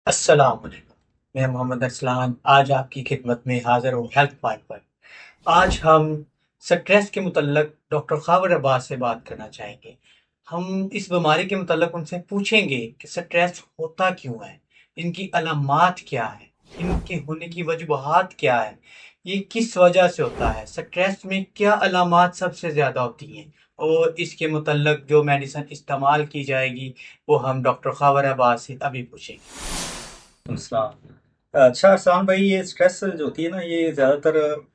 अस्सलाम वालेकुम। मैं मोहम्मद अरसलान आज आपकी खिदमत में हाजिर हूँ हेल्थ पॉइंट पर। आज हम स्ट्रेस के मुतल्लक डॉक्टर ख़ावर अब्बास से बात करना चाहेंगे। हम इस बीमारी के मुतल्लक उनसे पूछेंगे कि स्ट्रेस होता क्यों है, इनकी अलामात क्या है, इनके होने की वजूहात क्या है, ये किस वजह से होता है, स्ट्रेस में क्या अलामात सबसे ज़्यादा होती हैं और इसके मुतल्लक जो मेडिसिन इस्तेमाल की जाएगी वो हम डॉक्टर ख़ावर अब्बास से अभी पूछेंगे। अच्छा अरसान भाई, ये स्ट्रेस जो होती है ना, ये ज़्यादातर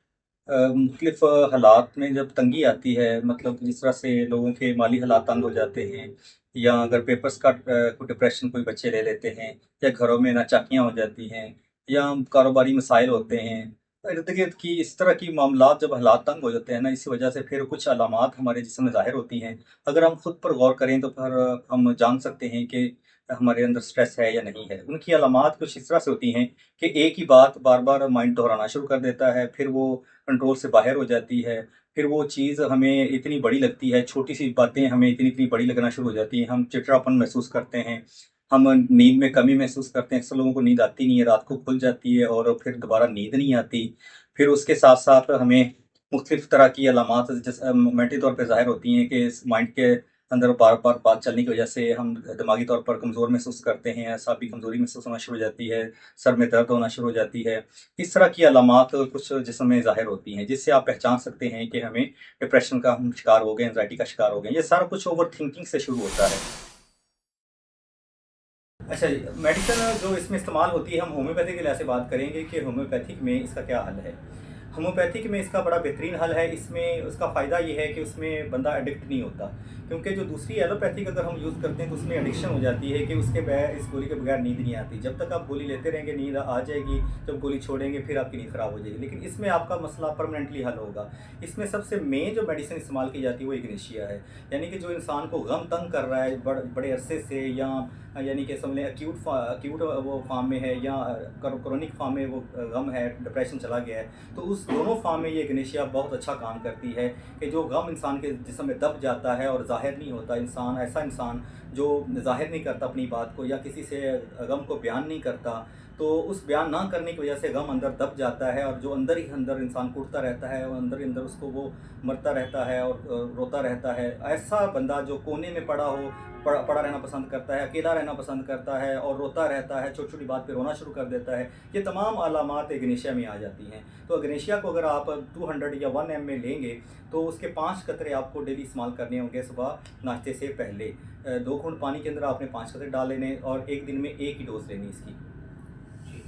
मुख्तलिफ हालात में जब तंगी आती है, मतलब जिस तरह से लोगों के माली हालात तंग हो जाते हैं, या अगर पेपर्स का कोई डिप्रेशन कोई बच्चे ले लेते हैं, या घरों में नाचाकियाँ हो जाती हैं, या कारोबारी मसाइल होते हैं, इर्द गिर्द की इस तरह की मामलात जब हालात तंग हो जाते हैं ना, इसी वजह से फिर कुछ अलामात हमारे जिस्म में ज़ाहिर होती हैं। अगर हम खुद पर गौर करें तो फिर हम जान सकते हैं कि हमारे अंदर स्ट्रेस है या नहीं है। उनकी अलामात कुछ इस तरह से होती हैं कि एक ही बात बार-बार माइंड दोहराना शुरू कर देता है, फिर वो कंट्रोल से बाहर हो जाती है, फिर वो चीज़ हमें इतनी बड़ी लगती है, छोटी-सी बातें हमें इतनी-इतनी बड़ी लगना शुरू हो जाती हैं, हम चिड़चिड़ापन महसूस करते हैं, हम नींद में कमी महसूस करते हैं। अक्सर लोगों को नींद आती नहीं है, रात को खुल जाती है और फिर दोबारा नींद नहीं आती। फिर उसके साथ-साथ हमें मुख्तलिफ तरह की अलामात जैसे मेंटली तौर पे ज़ाहिर होती हैं कि इस माइंड के अंदर बार-बार बात चलने की वजह से हम दिमागी तौर पर कमज़ोर महसूस करते हैं, असाबी कमज़ोरी महसूस होना शुरू हो जाती है, सर में दर्द होना शुरू हो जाती है। इस तरह की अलामात कुछ जिस्म में ज़ाहिर होती हैं, जिससे आप पहचान सकते हैं कि हमें डिप्रेशन का हम शिकार हो गए, एंग्ज़ायटी का शिकार हो गए। ये सारा कुछ ओवरथिंकिंग से शुरू होता है। अच्छा जी, मेडिसिन जो इसमें इस्तेमाल होती है, हम होम्योपैथी के लिहाज से बात करेंगे कि होम्योपैथिक में इसका क्या हल है। होम्योपैथिक में इसका बड़ा बेहतरीन हल है। इसमें उसका फ़ायदा ये है कि उसमें बंदा एडिक्ट नहीं होता, क्योंकि जो दूसरी एलोपैथिक अगर हम यूज़ करते हैं तो उसमें एडिक्शन हो जाती है कि उसके बगैर, इस गोली के बगैर नींद नहीं आती। जब तक आप गोली लेते रहेंगे नींद आ जाएगी, जब गोली छोड़ेंगे फिर आपकी नींद ख़राब हो जाएगी। लेकिन इसमें आपका मसला परमानेंटली हल होगा। इसमें सबसे मेन जो मेडिसिन इस्तेमाल की जाती है वो इग्नेशिया है। यानी कि जो इंसान को गम तंग कर रहा है बड़े अरसे से, या यानी कि समझ लें एक्यूट वो फॉर्म में है, या क्रोनिक फॉर्म में वो गम है, डिप्रेशन चला गया है, तो उस दोनों फॉर्म में ये इग्नेशिया बहुत अच्छा काम करती है कि जो गम इंसान के जिस्म में दब जाता है और ज़ाहिर नहीं होता, ऐसा इंसान जो ज़ाहिर नहीं करता अपनी बात को, या किसी से गम को बयान नहीं करता, तो उस बयान ना करने की वजह से गम अंदर दब जाता है, और जो अंदर ही अंदर इंसान कुटता रहता है और अंदर ही अंदर उसको वो मरता रहता है और रोता रहता है। ऐसा बंदा जो कोने में पड़ा हो, पड़ा रहना पसंद करता है, अकेला रहना पसंद करता है और रोता रहता है, छोटी-छोटी बात पे रोना शुरू कर देता है, ये तमाम अलामात एग्नेशिया में आ जाती हैं। तो एग्नेशिया को अगर आप 200 या 1 एम में लेंगे, तो उसके 5 कतरे आपको डेली इस्तेमाल करने होंगे सुबह नाश्ते से पहले। 2 घूँट पानी के अंदर आपने 5 कतरे डाल लेने, और 1 दिन में 1 ही डोज़ लेनी इसकी। जी।